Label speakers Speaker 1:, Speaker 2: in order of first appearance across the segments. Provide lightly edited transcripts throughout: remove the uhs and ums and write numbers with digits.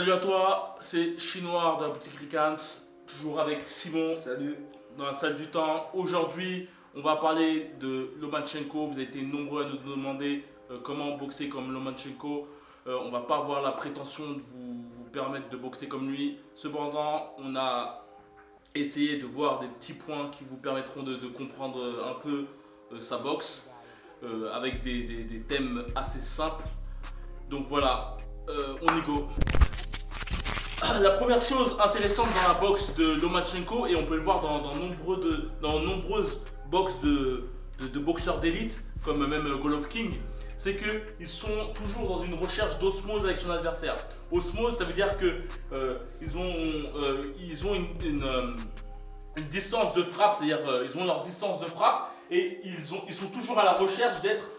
Speaker 1: Salut à toi, c'est Chinois de la boutique Ricans, toujours avec Simon.
Speaker 2: Salut.
Speaker 1: Dans la salle du temps. Aujourd'hui, on va parler de Lomachenko. Vous avez été nombreux à nous demander comment boxer comme Lomachenko. On va pas avoir la prétention de vous permettre de boxer comme lui. Cependant, on a essayé de voir des petits points qui vous permettront de comprendre un peu sa boxe avec des thèmes assez simples. Donc voilà, on y go. La première chose intéressante dans la boxe de Lomachenko, et on peut le voir dans nombreuses boxes de boxeurs d'élite, comme même Golovkin, c'est qu'ils sont toujours dans une recherche d'osmose avec son adversaire. Osmose, ça veut dire qu'ils ont une distance de frappe, c'est-à-dire ils ont leur distance de frappe, et ils sont toujours à la recherche d'être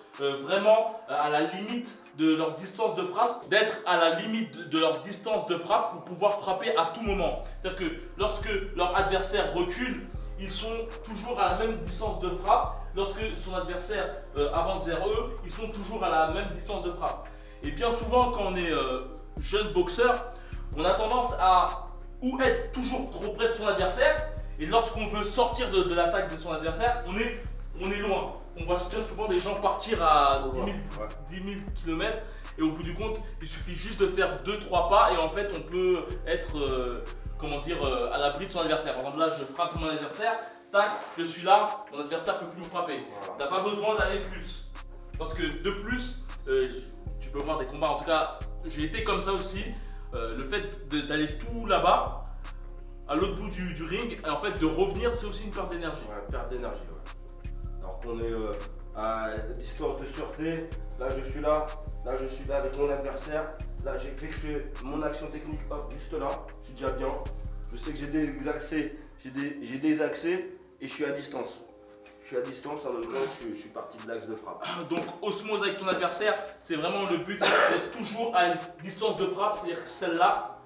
Speaker 1: vraiment à la limite de leur distance de frappe, d'être à la limite de leur distance de frappe pour pouvoir frapper à tout moment. C'est-à-dire que lorsque leur adversaire recule, ils sont toujours à la même distance de frappe. Lorsque son adversaire avance vers eux, ils sont toujours à la même distance de frappe. Et bien souvent, quand on est jeune boxeur, on a tendance à ou être toujours trop près de son adversaire, et lorsqu'on veut sortir de l'attaque de son adversaire, on est loin. On voit bien souvent des gens partir à 10 000 km, et au bout du compte, il suffit juste de faire 2-3 pas et en fait on peut être à l'abri de son adversaire. Par exemple là, je frappe mon adversaire, tac, je suis là, mon adversaire ne peut plus me frapper. Voilà. T'as pas besoin d'aller plus. Parce que de plus, tu peux voir des combats, en tout cas j'ai été comme ça aussi, le fait d'aller tout là-bas, à l'autre bout du ring, et en fait de revenir, c'est aussi une perte d'énergie.
Speaker 2: Ouais, perte d'énergie, ouais. Alors qu'on est à distance de sûreté, là je suis là avec mon adversaire, là j'ai effectué mon action technique, hop, juste là, je suis déjà bien. Je sais que j'ai des accès, et je suis à distance. Je suis à distance, en même temps je suis parti de l'axe de frappe.
Speaker 1: Donc osmose avec ton adversaire, c'est vraiment le but d'être toujours à une distance de frappe, c'est-à-dire celle-là.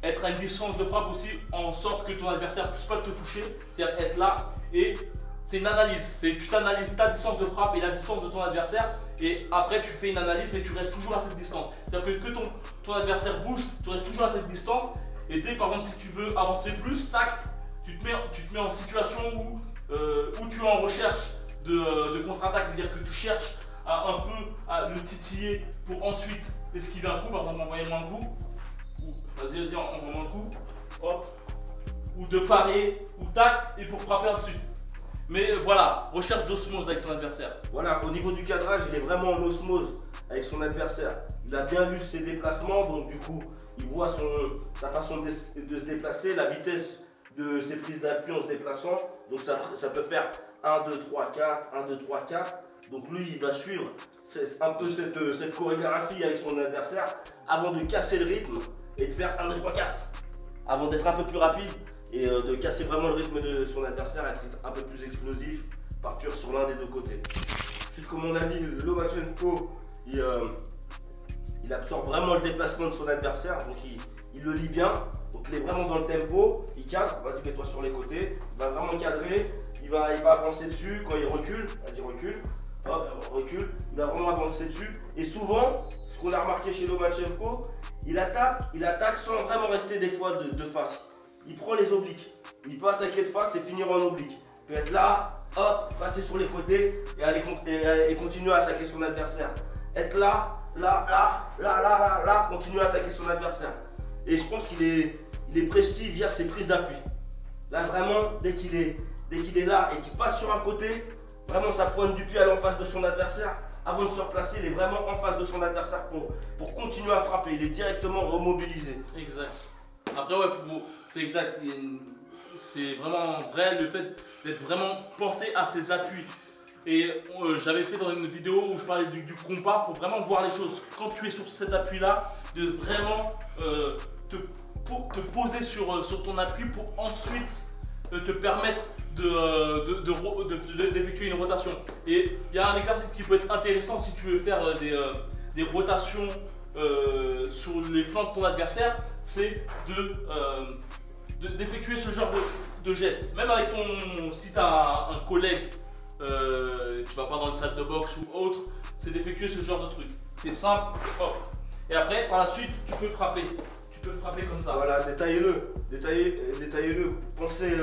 Speaker 1: Être à une distance de frappe aussi en sorte que ton adversaire ne puisse pas te toucher, c'est-à-dire être là, et c'est une analyse, tu t'analyses ta distance de frappe et la distance de ton adversaire, et après tu fais une analyse et tu restes toujours à cette distance. C'est-à-dire que ton adversaire bouge, tu restes toujours à cette distance, et dès par exemple si tu veux avancer plus, tac, tu te mets en situation où tu es en recherche de contre-attaque, c'est-à-dire que tu cherches un peu à le titiller pour ensuite esquiver un coup, par exemple envoyer-moi un coup, vas-y envoie-moi un coup, hop, ou de parer, ou tac, et pour frapper ensuite. Mais voilà, recherche d'osmose avec ton adversaire.
Speaker 2: Voilà, au niveau du cadrage, il est vraiment en osmose avec son adversaire. Il a bien lu ses déplacements, donc du coup, il voit sa façon de se déplacer, la vitesse de ses prises d'appui en se déplaçant. Donc ça peut faire 1, 2, 3, 4, 1, 2, 3, 4. Donc lui, il va suivre un peu cette chorégraphie avec son adversaire avant de casser le rythme et de faire 1, 2, 3, 4. Avant d'être un peu plus rapide et de casser vraiment le rythme de son adversaire, être un peu plus explosif, partir sur l'un des deux côtés. Ensuite, comme on a dit, Lomachenko, il absorbe vraiment le déplacement de son adversaire, donc il le lit bien, donc il est vraiment dans le tempo, il cadre, vas-y mets-toi sur les côtés, il va vraiment cadrer, il va avancer dessus, quand il recule, vas-y recule, hop, recule, il va vraiment avancer dessus, et souvent, ce qu'on a remarqué chez Lomachenko, il attaque sans vraiment rester des fois de face. Il prend les obliques. Il peut attaquer de face et finir en oblique. Il peut être là, hop, passer sur les côtés et continuer à attaquer son adversaire. Être là, continuer à attaquer son adversaire. Et je pense qu'il est précis via ses prises d'appui. Là vraiment, dès qu'il est là et qu'il passe sur un côté, vraiment sa pointe du pied elle est en face de son adversaire. Avant de se replacer, il est vraiment en face de son adversaire pour continuer à frapper. Il est directement remobilisé.
Speaker 1: Exact. Après, ouais, c'est exact. C'est vraiment vrai le fait d'être vraiment pensé à ses appuis. Et j'avais fait dans une vidéo où je parlais du compas, il faut vraiment voir les choses. Quand tu es sur cet appui-là, de vraiment te poser sur ton appui pour ensuite te permettre d'effectuer une rotation. Et il y a un exercice qui peut être intéressant si tu veux faire des rotations sur les flancs de ton adversaire, c'est d'effectuer ce genre de geste. Même avec si tu as un collègue, tu vas pas dans une salle de boxe ou autre, c'est d'effectuer ce genre de truc. C'est simple, hop. Et après, par la suite, tu peux frapper. Tu peux frapper comme ça.
Speaker 2: Voilà, détaillez-le. Détaillez-le. Pensez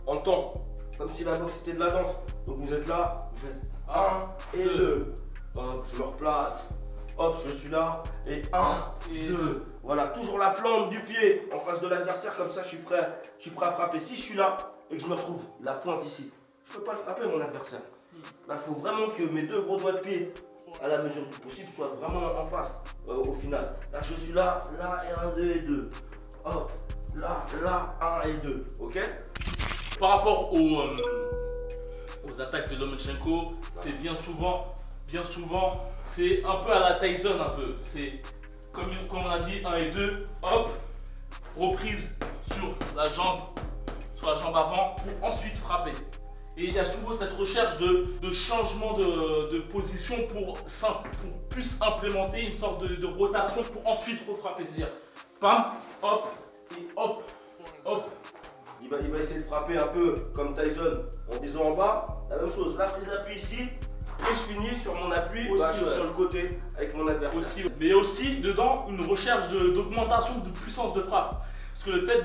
Speaker 2: en temps. Comme si la boxe était de la danse. Donc vous êtes là, vous faites 1 et 2. Hop, je me replace. Hop, je suis là. Et 1 et 2. Voilà, toujours la plante du pied en face de l'adversaire. Comme ça, je suis prêt à frapper. Si je suis là et que je me retrouve la pointe ici, je ne peux pas le frapper, mon adversaire. Là, il faut vraiment que mes deux gros doigts de pied, à la mesure du possible, soient vraiment en face au final. Là, je suis là et 1, 2 et 2. Hop, là, 1 et 2. Ok?
Speaker 1: Par rapport aux attaques de Lomachenko, c'est bien souvent, c'est un peu à la Tyson un peu. C'est comme on a dit, 1 et 2, hop, reprise sur la jambe avant pour ensuite frapper. Et il y a souvent cette recherche de changement de position pour plus implémenter une sorte de rotation pour ensuite refrapper. C'est-à-dire, pam, hop, et hop, hop.
Speaker 2: Il va essayer de frapper un peu comme Tyson en disant en bas, la même chose, la prise d'appui ici, et je finis sur mon appui
Speaker 1: aussi,
Speaker 2: sur le côté avec mon adversaire.
Speaker 1: Aussi, mais aussi dedans une recherche d'augmentation de puissance de frappe. Parce que le fait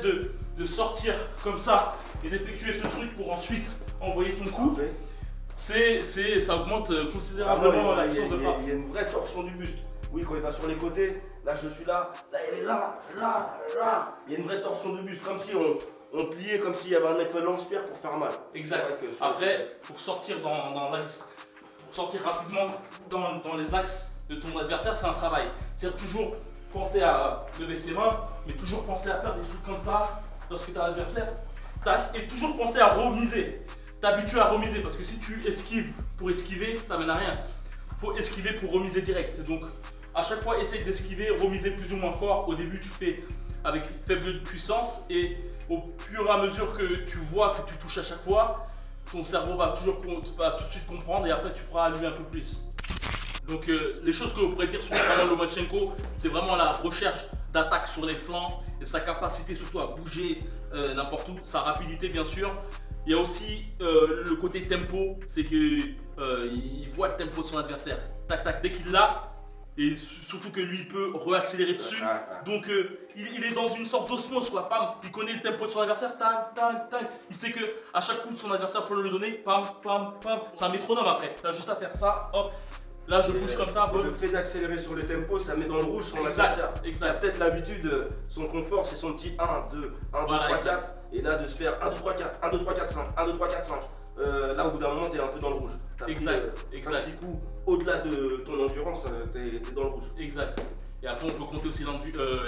Speaker 1: de sortir comme ça et d'effectuer ce truc pour ensuite envoyer ton coup, ça augmente considérablement la puissance de frappe.
Speaker 2: Il y a une vraie torsion du buste. Oui, quand il va sur les côtés, là je suis là, il est là. Il y a une vraie torsion du buste, comme si on pliait, comme s'il y avait un effet lance-pierre pour faire mal.
Speaker 1: Exact. Après, pour sortir rapidement dans les axes de ton adversaire, c'est un travail. C'est-à-dire toujours penser à lever ses mains, mais toujours penser à faire des trucs comme ça lorsque tu as l'adversaire. Et toujours penser à remiser. T'habitues à remiser parce que si tu esquives pour esquiver, ça mène à rien. Il faut esquiver pour remiser direct. Donc à chaque fois, essaye d'esquiver, remiser plus ou moins fort. Au début, tu fais avec faible puissance et au fur et à mesure que tu vois que tu touches à chaque fois, ton cerveau va tout de suite comprendre et après tu pourras allumer un peu plus. Donc les choses que vous pourrez dire sur Lomachenko, c'est vraiment la recherche d'attaque sur les flancs et sa capacité surtout à bouger n'importe où, sa rapidité bien sûr. Il y a aussi le côté tempo, c'est qu'il voit le tempo de son adversaire. Tac tac, dès qu'il l'a, et surtout que lui peut réaccélérer dessus. Donc il est dans une sorte d'osmose quoi, pam, il connaît le tempo de son adversaire, tac tac tac. Il sait que à chaque coup son adversaire peut le donner, pam pam pam. C'est un métronome après, tu as juste à faire ça, hop. Là je bouge comme ça.
Speaker 2: Le fait d'accélérer sur le tempo, ça met dans le rouge son adversaire. Il a peut-être l'habitude, son confort c'est son petit 1, 2, 1, 2, 3, 4. Et là de se faire 1, 2, 3, 4, 1, 2, 3, 4, 5, 1, 2, 3, 4, 5. Là au bout d'un moment t'es un peu dans le rouge.
Speaker 1: Exact.
Speaker 2: 5-6 coups au-delà de ton endurance, t'es dans le rouge.
Speaker 1: Exact. Et après on peut compter aussi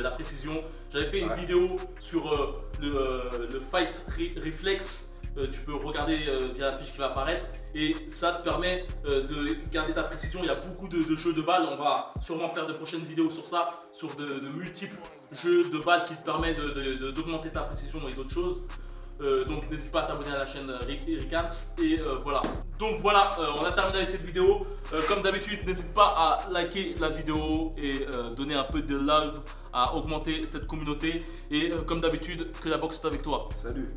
Speaker 1: la précision. J'avais fait une vidéo sur le fight reflex. Tu peux regarder via la fiche qui va apparaître et ça te permet de garder ta précision. Il y a beaucoup de jeux de balles, on va sûrement faire de prochaines vidéos sur ça, sur de multiples jeux de balles qui te permettent d'augmenter ta précision et d'autres choses. Donc n'hésite pas à t'abonner à la chaîne Ricans et voilà. Donc voilà, on a terminé avec cette vidéo. Comme d'habitude, n'hésite pas à liker la vidéo et donner un peu de love, à augmenter cette communauté. Et comme d'habitude, que la boxe est avec toi.
Speaker 2: Salut.